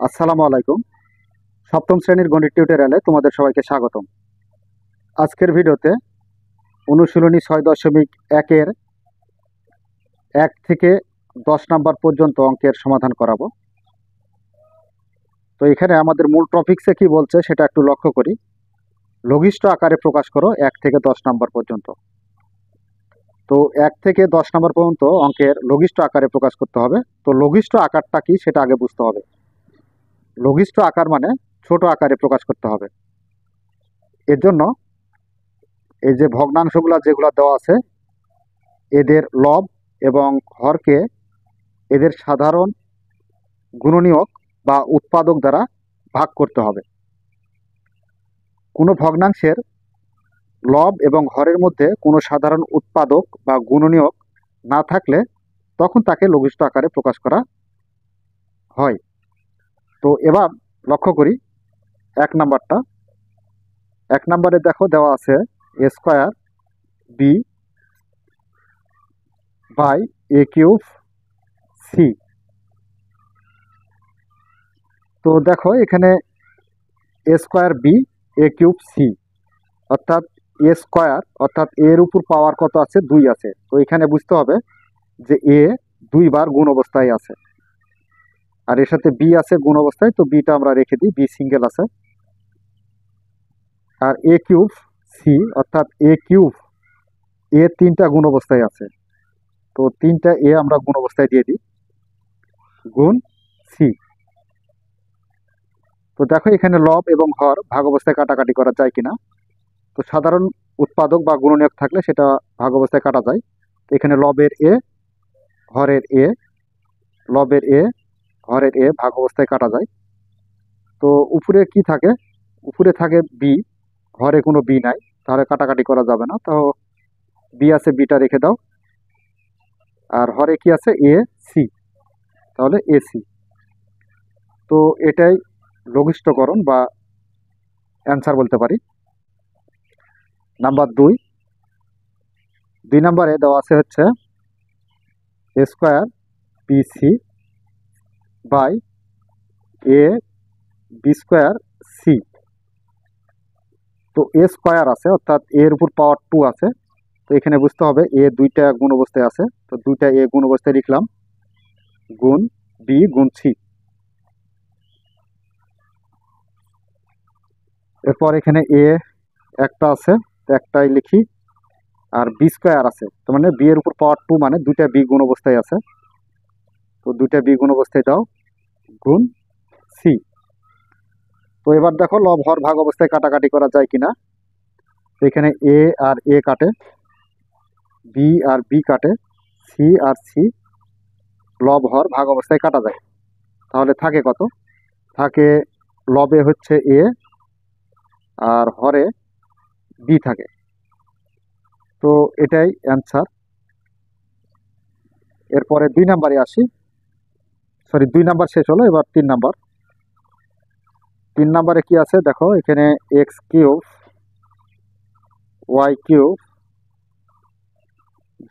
আসসালামু আলাইকুম। সপ্তম শ্রেণীর গণিত টিউটোরিয়ালে তোমাদের সবাইকে স্বাগতম। আজকের ভিডিওতে অনুশীলনী 6.1-এর 1 থেকে 10 নাম্বার পর্যন্ত অঙ্কের সমাধান করাবো। তো এখানে আমাদের মূল টপিকসে কি বলছে সেটা একটু লক্ষ্য করি। লঘিষ্ঠ আকারে প্রকাশ করো 1 থেকে 10 নাম্বার পর্যন্ত। তো 1 থেকে 10 নাম্বার পর্যন্ত অঙ্কের লঘিষ্ঠ আকারে প্রকাশ করতে হবে। তো লঘিষ্ঠ আকারটা কি সেটা আগে বুঝতে হবে। লঘিষ্ঠ আকার মানে ছোট আকারে প্রকাশ করতে হবে। এর জন্য এই যে ভগ্নাংশগুলো যেগুলো দেওয়া আছে এদের লব এবং হরকে এদের সাধারণ গুণনীয়ক বা উৎপাদক দ্বারা ভাগ করতে হবে। কোনো ভগ্নাংশের লব এবং হরের মধ্যে কোনো সাধারণ উৎপাদক বা গুণনীয়ক না থাকলে তখন তাকে লঘিষ্ঠ আকারে প্রকাশ করা হয়। তো এবার লক্ষ্য করি 1 নাম্বারটা। 1 নাম্বারে দেখো দেওয়া আছে a square b by a cube c। তো দেখো এখানে a square b a cube c অর্থাৎ a স্কয়ার অর্থাৎ এর উপর পাওয়ার কত আছে 2 আছে। তো এখানে বুঝতে হবে যে a 2 বার গুণ অবস্থায় আছে আর এর সাথে b আছে গুণ অবস্থায়, তো bটা আমরা রেখে দিই, b সিঙ্গেল আছে। আর a কিউব c অর্থাৎ a কিউব a 3টা গুণ অবস্থায় আছে, তো 3টা a আমরা গুণ অবস্থায় দিয়ে দিই গুণ c। তো দেখো এখানে লব এবং হর ভাগ অবস্থায় কাটাকাটি করা যায় কিনা। তো সাধারণ উৎপাদক বা গুণনীয়ক থাকলে সেটা ভাগ অবস্থায় কাটা যায়। তো এখানে লবের এ হরের এ, লবের এ হরের এ ভাগ অবস্থায় কাটা যায়। তো উপরে কি থাকে, উপরে থাকে বি, হরে কোনো বি নাই, তাহলে কাটাকাটি করা যাবে না। তো বি আছে, বিটা রেখে দাও। আর হরে কি আছে এ সি, তাহলে এ সি। তো এটাই লঘিষ্ঠকরণ বা অ্যান্সার বলতে পারি। নাম্বার 2 নাম্বারে দেওয়া আছে হচ্ছে A square B C by A B square C. তো এ স্কোয়ার আছে অর্থাৎ এর উপর পাওয়ার 2 আছে। তো এখানে বুঝতে হবে এ 2টা গুণ অবস্থায় আছে, তো 2টা এ গুণ অবস্থায় লিখলাম গুণ বি গুণ সি। এরপর এখানে এ একটা আছে, তো একটাই লিখি। আর বি স্কোয়ার আছে, তো মানে বি এর উপর পাওয়ার 2 মানে 2টা বি গুণ অবস্থায় আছে, তো 2টা বি গুণ অবস্থায় দাও গুণ সি। তো এবার দেখো লব হর ভাগ অবস্থায় কাটাকাটি করা যায় কিনা। তো এখানে এ আর এ কাটে, বি আর বি কাটে, সি আর সি লব হর ভাগ অবস্থায় কাটা যায়। তাহলে থাকে কত, থাকে লবে হচ্ছে এ আর হরে বি থাকে। তো এটাই অ্যান্সার। এরপরে 2 নাম্বারে আসি, সরি 2 নাম্বার শেষ হলো, এবার 3 নাম্বার। 3 নাম্বারে কি আছে দেখো, এখানে X cube Y cube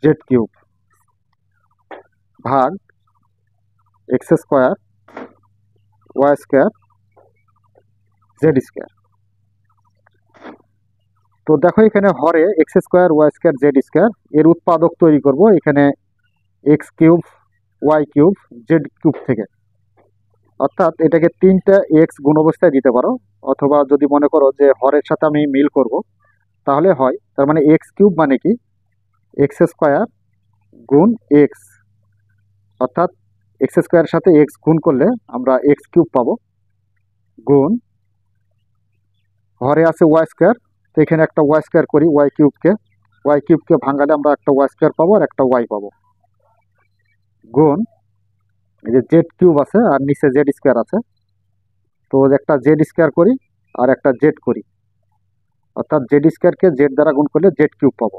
Z cube ভাগ X square Y square Z square. তো দেখো এখানে হরে X square Y square Z square এর উৎপাদক তৈরি করব এখানে X cube Y cube Z cube থেকে। অর্থাৎ এটাকে 3টা এক্স গুণ অবস্থায় দিতে পারো, অথবা যদি মনে করো যে হরের সাথে আমি মিল করব তাহলে হয়। তার মানে এক্স কিউব মানে কি এক্স স্কোয়ার গুণ এক্স, অর্থাৎ এক্স স্কোয়ারের সাথে এক্স গুণ করলে আমরা এক্স কিউব পাবো গুণ হরে আছে ওয়াই স্কোয়ার। তো এখানে একটা ওয়াই স্কোয়ার করি, ওয়াই কিউবকে ভাঙালে আমরা একটা ওয়াই স্কোয়ার পাবো আর একটা ওয়াই পাবো গুণ এই যে জেড কিউব আছে আর নিচে জেড স্কোয়ার আছে, তো একটা জেড স্কোয়ার করি আর একটা জেড করি, অর্থাৎ জেড স্কোয়ারকে জেড দ্বারা গুণ করলে জেড কিউব পাবো।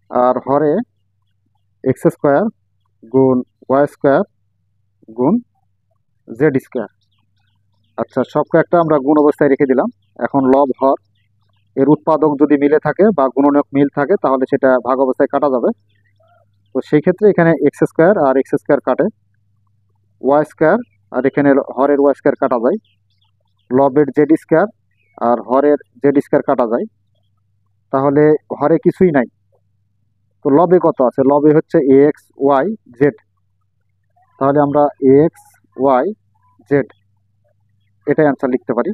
আর হরে এক্স স্কোয়ার গুণ ওয়াই স্কোয়ার গুণ জেড স্কোয়ার। আচ্ছা, সব কয়েকটা আমরা গুণ অবস্থায় রেখে দিলাম। এখন লব হর এর উৎপাদক যদি মিলে থাকে বা গুণনীয়ক মিল থাকে তাহলে সেটা ভাগ অবস্থায় কাটা যাবে। তো সেই ক্ষেত্রে এখানে এক্স স্কোয়ার আর এক্স স্কোয়ার কাটে, ওয়াই স্কোয়ার, আর এখানে হরের ওয়াই স্কোয়ার কাটা যায়, লবের জেড স্কোয়ার আর হরের জেড স্কোয়ার কাটা যায়, তাহলে হরে কিছুই নাই। তো লবে কত আছে? লবে হচ্ছে এ এক্স ওয়াই জেড, তাহলে আমরা এ এক্স ওয়াই জেড এটাই অ্যান্সার লিখতে পারি।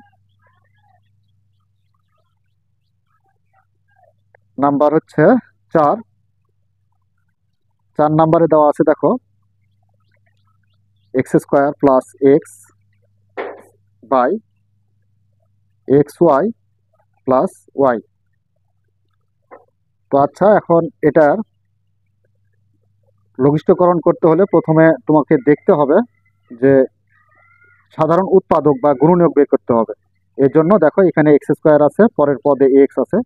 নাম্বার হচ্ছে 4। 4 নাম্বারে দেওয়া আছে, দেখো x square plus x by x y plus y. তো আচ্ছা, এখন এটার লঘিষ্ঠকরণ করতে হলে প্রথমে তোমাকে দেখতে হবে যে সাধারণ উৎপাদক বা গুণনীয়ক বের করতে হবে। এর জন্য দেখো এখানে এক্স স্কোয়ার আছে, পরের পদে এক্স আছে,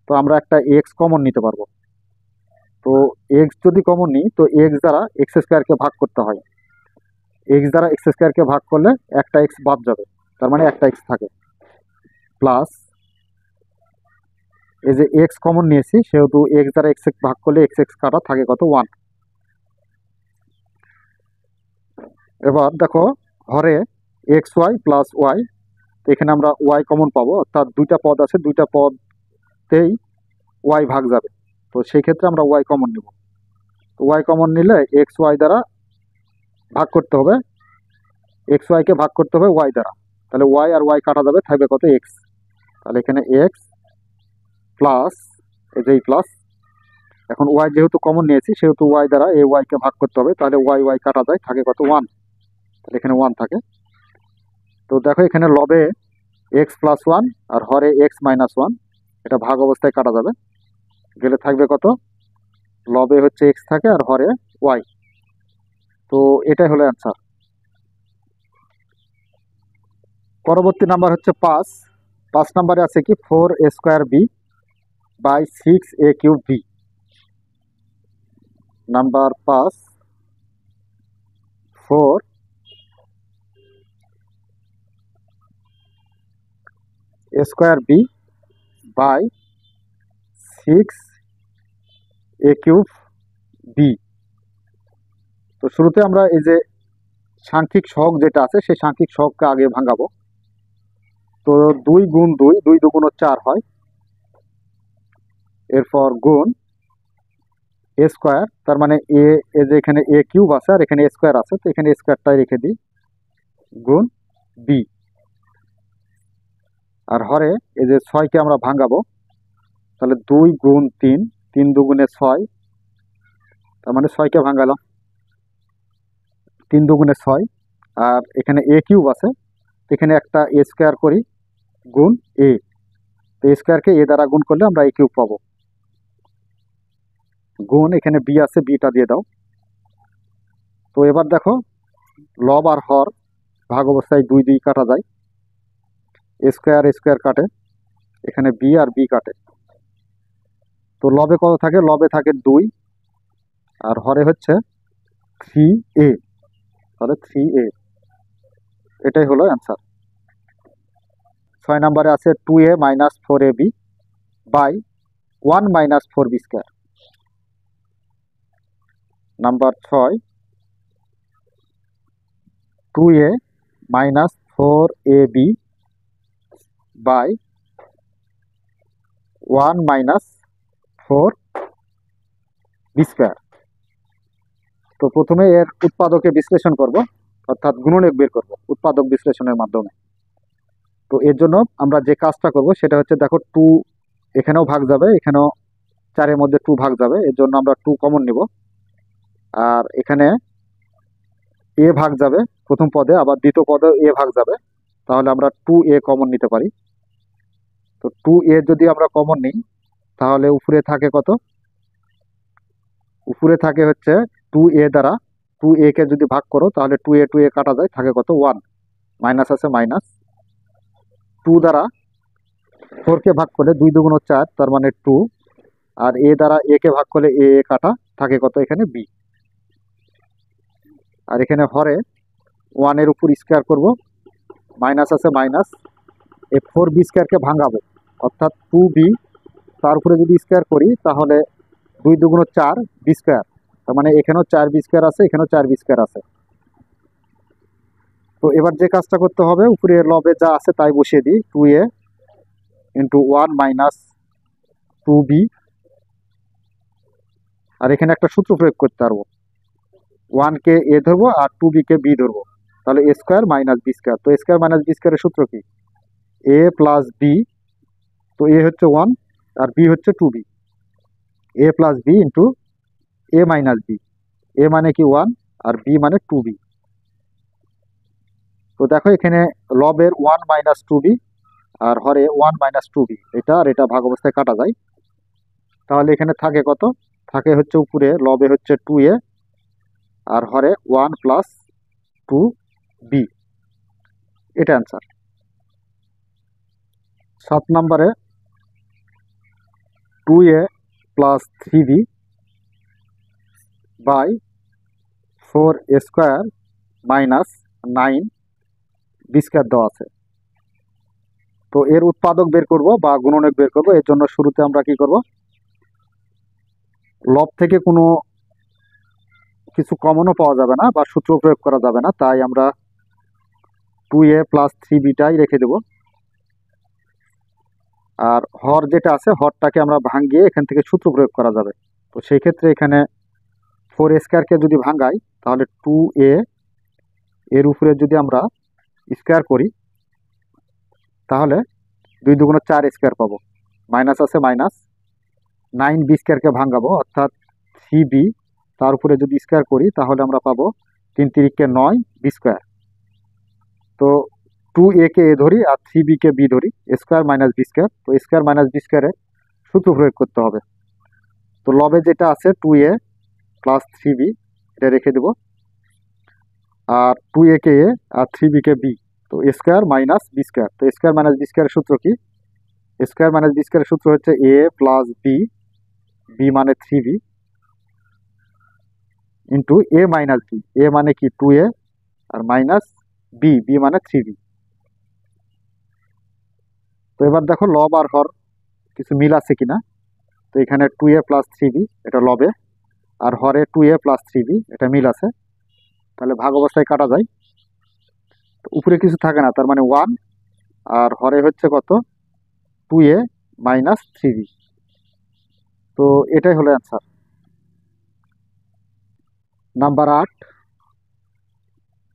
তো আমরা একটা এক্স কমন নিতে পারবো। তো এক্স যদি কমন নিই, তো এক্স দ্বারা এক্স স্কোয়ারকে ভাগ করতে হয়। এক্স দ্বারা এক্স স্কোয়ারকে ভাগ করলে একটা এক্স বাদ যাবে, তার মানে একটা এক্স থাকে, প্লাস এই যে এক্স কমন নিয়েছি সেহেতু এক্স দ্বারা এক্স এক্স ভাগ করলে এক্স এক্স কাটা থাকে কত? 1। এবার দেখো হরে এক্স ওয়াই প্লাস ওয়াই, তো এখানে আমরা ওয়াই কমন পাবো, অর্থাৎ দুইটা পদ আছে, দুইটা পদতেই ওয়াই ভাগ যাবে, তো সেই ক্ষেত্রে আমরা ওয়াই কমন নেব। তো ওয়াই কমন নিলে এক্স ওয়াই দ্বারা ভাগ করতে হবে, এক্স ওয়াইকে ভাগ করতে হবে ওয়াই দ্বারা, তাহলে ওয়াই আর ওয়াই কাটা যাবে, থাকবে কত? এক্স। তাহলে এখানে এক্স প্লাস এই যে প্লাস, এখন ওয়াই যেহেতু কমন নিয়েছি সেহেতু ওয়াই দ্বারা এই ওয়াইকে ভাগ করতে হবে, তাহলে ওয়াই ওয়াই কাটা যায়, থাকে কত? 1। তাহলে এখানে 1 থাকে। তো দেখো এখানে লবে এক্স প্লাস 1 আর হরে এক্স মাইনাস 1, এটা ভাগ অবস্থায় কাটা যাবে, গেলে থাকবে কত? লবে হচ্ছে এক্স থাকে আর হরে ওয়াই। তো এটাই হলো অ্যান্সার। পরবর্তী নাম্বার হচ্ছে 5। 5 নাম্বারে আছে কি 4a square B by 6a cube B. Number 5, 4a square B by 6a cube B. তো শুরুতে আমরা এই যে সাংখ্যিক সহগ যেটা আছে সেই সাংখ্যিক সহগকে আগে ভাঙাবো। তো 2 গুণ 2, 2 দুগুণ 4 হয়, এরপর গুণ এ স্কোয়ার, তার মানে এ যে এখানে এ কিউব আছে আর এখানে এ স্কোয়ার আছে, তো এখানে স্কোয়ারটাই রেখে দিই, গুণ বি। আর হরে এই যে 6কে আমরা ভাঙাবো, তাহলে 2 গুণ 3, 3 দুগুণে 6, তার মানে 6কে ভাঙালাম, 3 দুগুণে 6, আর এখানে এ কিউব আছে, এখানে একটা এ স্কোয়ার করি, গুণ এ, তো এ স্কোয়ারকে এ দ্বারা গুণ করলে আমরা এ কিউব পাবো, গুণ এখানে বি আছে, বিটা দিয়ে দাও। তো এবার দেখো লব আর হর ভাগ অবস্থায় 2 2 কাটা যায়, এ স্কোয়ার কাটে, এখানে বি আর বি কাটে, তো লবে কত থাকে? লবে থাকে 2 আর হরে হচ্ছে 3a, তাহলে 3a, এটাই হলো অ্যান্সার। 6 নম্বরে আছে 2a minus 4ab by 1 minus 4b square. Number 6, 2a minus 4ab by 1 minus 4b square. তো প্রথমে এর উৎপাদকে বিশ্লেষণ করব, অর্থাৎ গুণনীয়ক বের করব উৎপাদক বিশ্লেষণের মাধ্যমে। তো এর জন্য আমরা যে কাজটা করব সেটা হচ্ছে, দেখো 2 এখানেও ভাগ যাবে, এখানেও 4-এর মধ্যে 2 ভাগ যাবে, এর জন্য আমরা 2 কমন নিব, আর এখানে এ ভাগ যাবে প্রথম পদে, আবার দ্বিতীয় পদে এ ভাগ যাবে, তাহলে আমরা 2a কমন নিতে পারি। তো 2a যদি আমরা কমন নিই তাহলে উপরে থাকে কত? উপরে থাকে হচ্ছে 2a দ্বারা 2a কে যদি ভাগ করো তাহলে 2a কাটা যায়, থাকে কত? 1, মাইনাস আছে মাইনাস, 2 দ্বারা 4কে ভাগ করলে 2 দুগুণ 4, তার মানে 2, আর এ দ্বারা এ কে ভাগ করলে এ কাটা, থাকে কত? এখানে বি। আর এখানে হরে 1 এর উপর স্কোয়ার করব, মাইনাস আছে মাইনাস, এই 4b স্কোয়ারকে ভাঙাবো, অর্থাৎ 2b, তার উপরে যদি স্কোয়ার করি তাহলে 2 দুগুণ 4 বি স্কোয়ার, তার মানে এখানেও 4b স্কোয়ার আছে, এখানেও 4b স্কোয়ার আছে, তো এবার যে কাজটা করতে হবে, উপরে লবে যা আছে তাই বসিয়ে দিই, 2a ইন্টু 1 মাইনাস 2b। আর এখানে একটা সূত্র প্রয়োগ করতে পারবো, 1 কে a ধরবো আর 2b কে b ধরবো, তাহলে a square minus B square. তো a স্কোয়ার মাইনাস বি স্কোয়ারের সূত্র কি, a প্লাস b। তো a হচ্ছে 1 আর b হচ্ছে 2b, a plus b into a minus b। a মানে কি 1 আর b মানে 2b। তো দেখো এখানে লবের 1 মাইনাস 2b আর হরে 1 মাইনাস 2b, এটা আর এটা ভাগ অবস্থায় কাটা যায়। তাহলে এখানে থাকে কত, থাকে হচ্ছে উপরে লবে হচ্ছে 2a আর হরে 1 প্লাস 2b, এটা অ্যান্সার। 7 নম্বরে 2a plus 3b by 4a square minus 9b square দেওয়া আছে। তো এর উৎপাদক বের করব বা গুণনীয়ক বের করব। এর জন্য শুরুতে আমরা কি করব, লব থেকে কোনো কিছু কমনও পাওয়া যাবে না বা সূত্র প্রয়োগ করা যাবে না, তাই আমরা 2a প্লাস 3bটাই রেখে দেব। আর হর যেটা আছে হরটাকে আমরা ভাঙিয়ে এখান থেকে সূত্র প্রয়োগ করা যাবে। তো সেই ক্ষেত্রে এখানে 4a স্কোয়ারকে যদি ভাঙাই তাহলে 2a এর উপরে যদি আমরা স্কোয়ার করি তাহলে 2 দুগুণ 4 স্কোয়ার পাবো, মাইনাস আছে মাইনাস, 9b স্কোয়ারকে ভাঙাবো অর্থাৎ 3b, তার উপরে যদি স্কোয়ার করি তাহলে আমরা পাবো 3 তিরিকে 9b স্কোয়ার। তো 2a কে এ ধরি আর 3b কে বি ধরি, স্কোয়ার মাইনাস বি স্কোয়ার। তো স্কোয়ার মাইনাস বি স্কোয়ারের সূত্র প্রয়োগ করতে হবে। তো লবে যেটা আছে 2a প্লাস 3b, এটা রেখে দেব, আর 2a কে এ আর 3b কে বি। তো স্কোয়ার মাইনাস বি স্কোয়ার। তো স্কোয়ার মাইনাস বি স্কোয়ারের সূত্র কি, স্কোয়ার মাইনাস বি স্কোয়ারের সূত্র হচ্ছে a প্লাস বি, বি মানে 3b ইন্টু এ মাইনাস বি, এ মানে কি 2a আর মাইনাস বি, বি মানে 3b। তো এবার দেখো লব আর হর কিছু মিল আছে কিনা। তো এখানে 2a প্লাস 3b এটা লবে, আর হরে 2a প্লাস 3b এটা মিল আছে, তাহলে ভাগ অবস্থায় কাটা যায়। তো উপরে কিছু থাকে না, তার মানে 1 আর হরে হচ্ছে কত 2a মাইনাস 3b। তো এটাই হলো অ্যান্সার। নাম্বার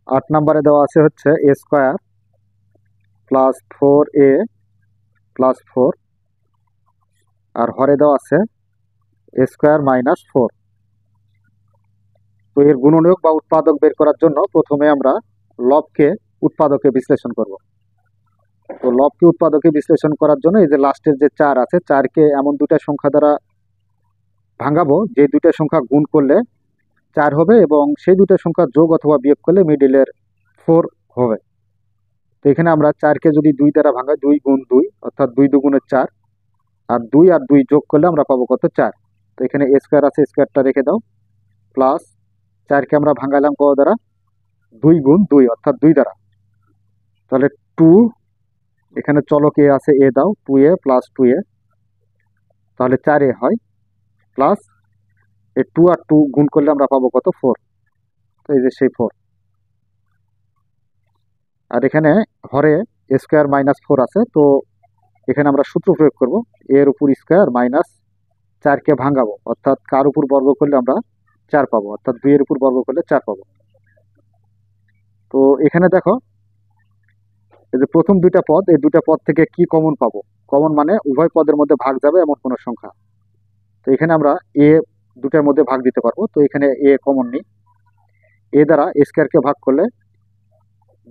8 নম্বরে দেওয়া আছে হচ্ছে a square plus 4a plus 4 আর হরে দেওয়া আছে a স্কোয়ার মাইনাস 4। তো এর গুণনীয়ক বা উৎপাদক বের করার জন্য প্রথমে আমরা লবকে উৎপাদকে বিশ্লেষণ করব। তো লবকে উৎপাদকে বিশ্লেষণ করার জন্য এই যে লাস্টের যে 4 আছে, 4কে এমন দুটা সংখ্যা দ্বারা ভাঙাবো যে দুটা সংখ্যা গুণ করলে 4 হবে এবং সেই দুটা সংখ্যা যোগ অথবা বিয়োগ করলে মিডিলের 4 হবে। তো এখানে আমরা 4কে যদি 2 দ্বারা ভাঙাই, 2 গুণ 2 অর্থাৎ 2 দুগুণে 4, আর 2 আর 2 যোগ করলে আমরা পাবো কত 4। তো এখানে এ স্কোয়ার আছে, স্কোয়ারটা রেখে দাও, প্লাস 4কে আমরা ভাঙাইলাম কত দ্বারা, 2 গুণ 2 অর্থাৎ 2 দ্বারা, তাহলে 2, এখানে চলক এ আছে এ দাও, 2a প্লাস 2a, তাহলে 4a হয়, প্লাস এই 2 আর 2 গুণ করলে আমরা পাবো কত 4। তো এই যে সেই 4। আর এখানে হরে এ স্কোয়ার মাইনাস 4 আছে, তো এখানে আমরা সূত্র প্রয়োগ করব, এর উপর স্কোয়ার মাইনাস 4কে ভাঙাবো অর্থাৎ কার উপর বর্গ করলে আমরা 4 পাবো, অর্থাৎ 2 এর উপর বর্গ করলে 4 পাবো। তো এখানে দেখো এই যে প্রথম দুইটা পদ, এই দুইটা পদ থেকে কি কমন পাবো, কমন মানে উভয় পদের মধ্যে ভাগ যাবে এমন কোনো সংখ্যা। তো এখানে আমরা এ দুটার মধ্যে ভাগ দিতে পারবো, তো এখানে এ কমন নেই, এ দ্বারা স্কোয়ারকে ভাগ করলে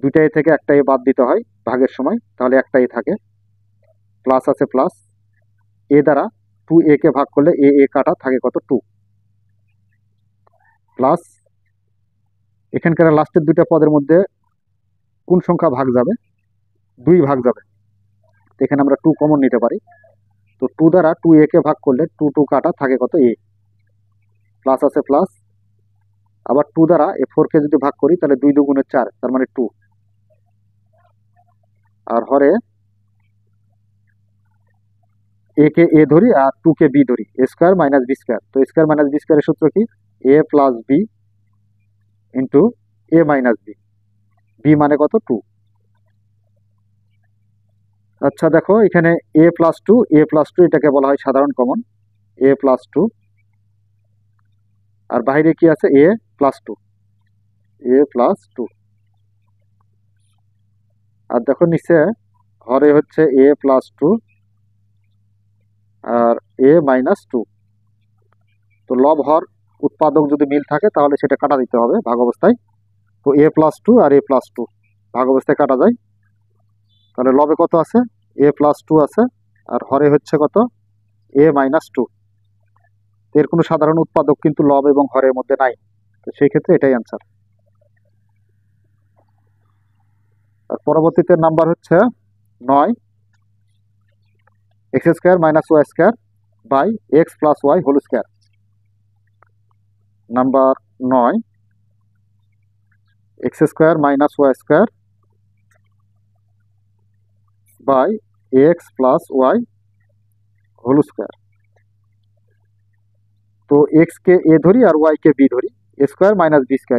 দুইটা এ থেকে একটা এ বাদ দিতে হয় ভাগের সময়, তাহলে একটা এ থাকে, প্লাস আছে প্লাস, এ দ্বারা 2a কে ভাগ করলে এ এ কাটা থাকে কত 2, প্লাস এখানকার লাস্টের দুইটা পদের মধ্যে কোন সংখ্যা ভাগ যাবে, 2 ভাগ যাবে, তো এখানে আমরা 2 কমন নিতে পারি। তো 2 দ্বারা 2a কে ভাগ করলে 2 2 কাটা থাকে কত a, প্লাস আছে প্লাস, আবার 2 দ্বারা এ 4কে যদি ভাগ করি তাহলে 2 দুগুণে 4, তার মানে 2, আর হরে এ কে এ ধরি আর 2 কে বি ধরি, এ স্কোয়ার মাইনাস বি স্কোয়ার। তো স্কোয়ার মাইনাস বি স্কোয়ারের সূত্র কি, এ প্লাস বি ইন্টু এ মাইনাস বি, বি মানে কত 2। আচ্ছা দেখো এখানে a+2 এটাকে বলা হয় সাধারণ কমন, a+2, আর বাইরে কি আছে a+2, আর দেখো নিচে হরে হচ্ছে a+2 আর a-2। তো লব হর উৎপাদক যদি মিল থাকে তাহলে সেটা কাটা দিতে হবে ভাগ অবস্থায়। তো a+2 আর a+2 ভাগ অবস্থায় কাটা যায়, তাহলে লবে কত আছে a+2 আছে, আর হরে হচ্ছে কত a-2। এর কোনো সাধারণ উৎপাদক কিন্তু লব এবং হরের মধ্যে নাই, তো সেই ক্ষেত্রে এটাই অ্যান্সার। আর পরবর্তীতে নাম্বার হচ্ছে 9, x² - y² by x + y²। Number 9, x² - y² by x + y²। তো x কে a ধরি আর y কে b ধরি, a² - b², a²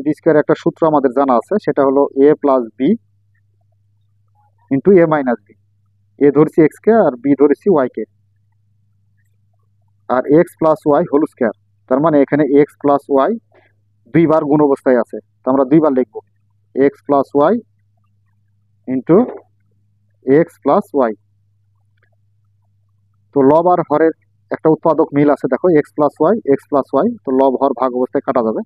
- b² একটা সূত্র আমাদের জানা আছে, সেটা হলো a + b * a - b। এ ধরছি x কে আর বি ধরেছি y কে, আর x + y², তার মানে এখানে x + y দুইবার গুণ অবস্থায় আছে, তো আমরা দুইবার লিখবো x + y x + y। তো লব আর হরের একটা উৎপাদক মিল আছে, দেখো x + y, তো লব হর ভাগ অবস্থায় কাটা যাবে।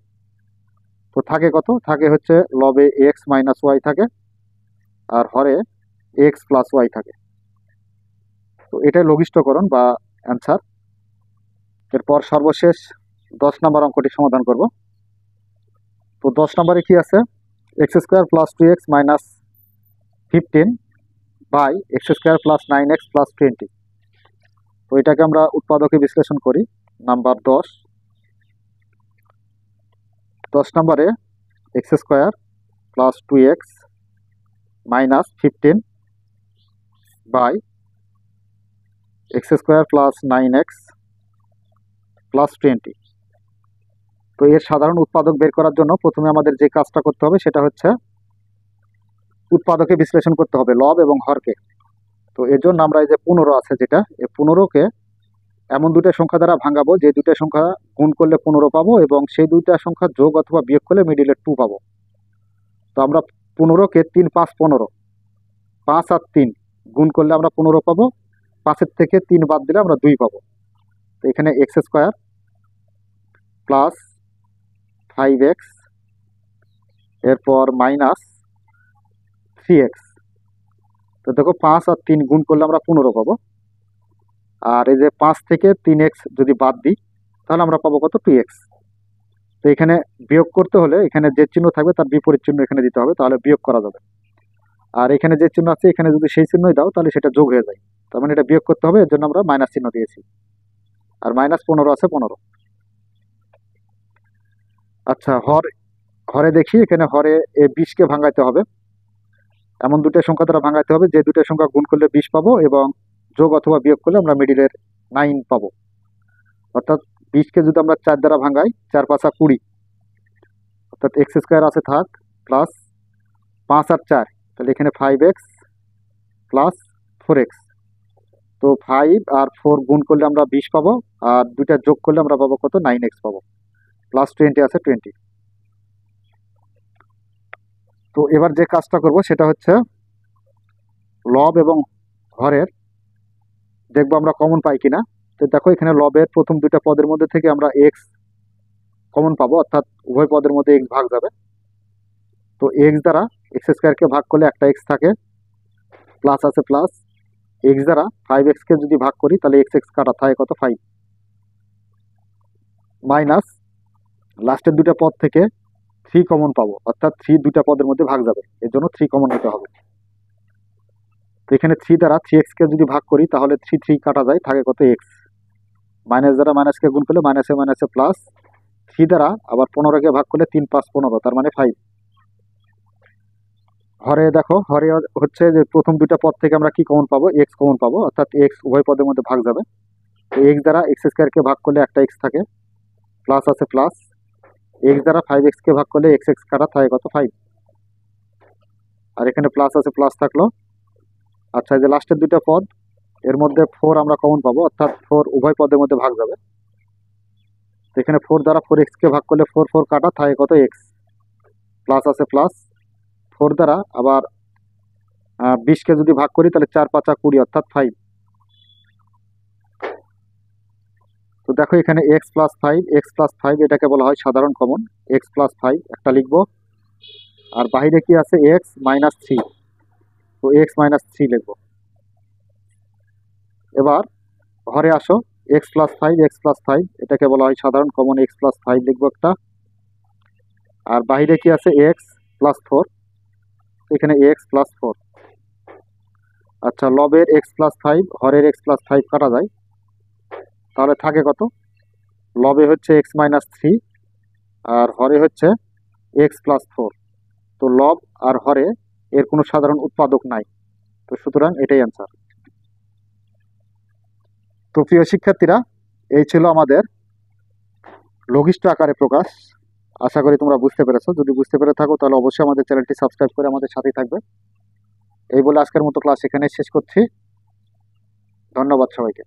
তো থাকে কত, থাকে হচ্ছে লবে x - y থাকে আর হরে x + y থাকে। তো এটাই লঘিষ্ঠকরণ বা অ্যান্সার। এরপর সর্বশেষ 10 নম্বর অঙ্কটি সমাধান করব। তো 10 নম্বরে কি আছে, x² + 2x - 15 by x² + 9x + 20। তো এটাকে আমরা উৎপাদকে বিশ্লেষণ করি। নাম্বার 10 নম্বরে x² + 2x - 15 by x² + 9x + 20। তো এর সাধারণ উৎপাদক বের করার জন্য প্রথমে আমাদের যে কাজটা করতে হবে সেটা হচ্ছে উৎপাদকে বিশ্লেষণ করতে হবে লব এবং হরকে। তো এর জন্য আমরা এই যে 15 আছে, যেটা এই 15কে এমন দুটো সংখ্যা দ্বারা ভাঙাবো যে দুটো সংখ্যা গুণ করলে 15 পাবো, এবং সেই দুইটা সংখ্যা যোগ অথবা বিয়োগ করলে মিডিলে 2 পাবো। তো আমরা 15কে 3 × 5 = 15, 5 আর 3 গুণ করলে আমরা 15 পাবো, 5-এর থেকে 3 বাদ দিলে আমরা 2 পাবো। তো এখানে x² প্লাস 5x এরপর -3x। তো দেখো 5 আর 3 গুণ করলে আমরা 15 পাবো, আর এই যে 5 থেকে 3x যদি বাদ দিই তাহলে আমরা পাবো কত 2x। তো এখানে বিয়োগ করতে হলে এখানে যে চিহ্ন থাকবে তার বিপরীত চিহ্ন এখানে দিতে হবে, তাহলে বিয়োগ করা যাবে। আর এখানে যে চিহ্ন আছে এখানে যদি সেই চিহ্নই দাও তাহলে সেটা যোগ হয়ে যায়, তার মানে এটা বিয়োগ করতে হবে, এর জন্য আমরা মাইনাস চিহ্ন দিয়েছি। আর -15 আছে 15। আচ্ছা হরে দেখি, এখানে হরে 20কে ভাঙাইতে হবে, এমন দুটো সংখ্যা দ্বারা ভাঙাইতে হবে যে দুটো সংখ্যা গুণ করলে 20 পাবো এবং যোগ অথবা বিয়োগ করলে আমরা মিডিলের 9 পাবো। অর্থাৎ 20কে যদি আমরা 4 দ্বারা ভাঙাই, 4 × 5 = 20, অর্থাৎ x² আছে থাক প্লাস 5 আর 4, তাহলে এখানে 5x প্লাস 4x। তো 5 আর 4 গুণ করলে আমরা 20 পাবো, আর দুইটা যোগ করলে আমরা পাবো কত 9x পাবো, প্লাস 20 আছে 20। তো এবার যে কাজটা করব সেটা হচ্ছে লব এবং হরের দেখবো আমরা কমন পাই কিনা। তো দেখো এখানে লবের প্রথম দুইটা পদের মধ্যে থেকে আমরা এক্স কমন পাবো, অর্থাৎ উভয় পদের মধ্যে এক্স ভাগ যাবে। তো এক্স দ্বারা x² ভাগ করলে একটা এক্স থাকে, প্লাস আছে প্লাস এক্স দ্বারা 5x ভাগ করি তাহলে x কাটা থাকে কত 5, মাইনাস লাস্টের দুটা পদ থেকে 3 কমন পাবো, অর্থাৎ 3 দুইটা পদের মধ্যে ভাগ যাবে, এর জন্য 3 কমন নিতে হবে। তো এখানে 3 দ্বারা 3x ভাগ করি তাহলে 3 কাটা যায়, থাকে কত x, মাইনাস দ্বারা মাইনাসকে গুণ করলে মাইনাসে প্লাস, 3 দ্বারা আবার 15কে ভাগ করলে 3 × 5 = 15, তার মানে 5। হরে দেখো হরে হচ্ছে যে প্রথম দুইটা পদ থেকে আমরা কি কমন পাবো, এক্স কমন পাবো, অর্থাৎ এক্স উভয় পদের মধ্যে ভাগ যাবে। তো এক্স দ্বারা x² ভাগ করলে একটা এক্স থাকে, প্লাস আছে প্লাস এক্স দ্বারা 5x ভাগ করলে x কাটা থাকে কত 5। আর এখানে প্লাস আছে, প্লাস থাকলো। আচ্ছা, এই যে লাস্টের দুইটা পদ, এর মধ্যে 4 আমরা কমন পাবো, অর্থাৎ 4 উভয় পদের মধ্যে ভাগ যাবে। তো এখানে 4 দ্বারা 4x কে ভাগ করলে 4 4 কাটা থাকে কত, এক্স। প্লাস আছে প্লাস, 4 দ্বারা আবার 20 কে যদি ভাগ করি তাহলে 4 5 20, অর্থাৎ 5। তো দেখো এখানে x+5 এটাকে বলা হয় সাধারণ কমন। x+5 একটা লিখবো, আর বাইরে কি আছে, x-3, তো x-3 লিখবো। এবার ঘরে আসো, x+5 এটাকে বলা হয় সাধারণ কমন, x+5 লিখবো একটা। আর বাইরে কি আছে, x+4, এখানে x+4। আচ্ছা, লবের x+5 হরের x+5 কাটা যায়, তাহলে থাকে কত, লবে হচ্ছে x-3 আর হরে হচ্ছে x+4। তো লব আর হরে এর কোনো সাধারণ উৎপাদক নাই, তো সুতরাং এটাই অ্যান্সার। তো প্রিয় শিক্ষার্থীরা, এই ছিল আমাদের লঘিষ্ঠ আকারে প্রকাশ। আশা করি তোমরা বুঝতে পেরেছো। যদি বুঝতে পেরে থাকো তাহলে অবশ্যই আমাদের চ্যানেলটি সাবস্ক্রাইব করে আমাদের সাথেই থাকবে। এই বলে আজকের মতো ক্লাস এখানে শেষ করছি। ধন্যবাদ সবাইকে।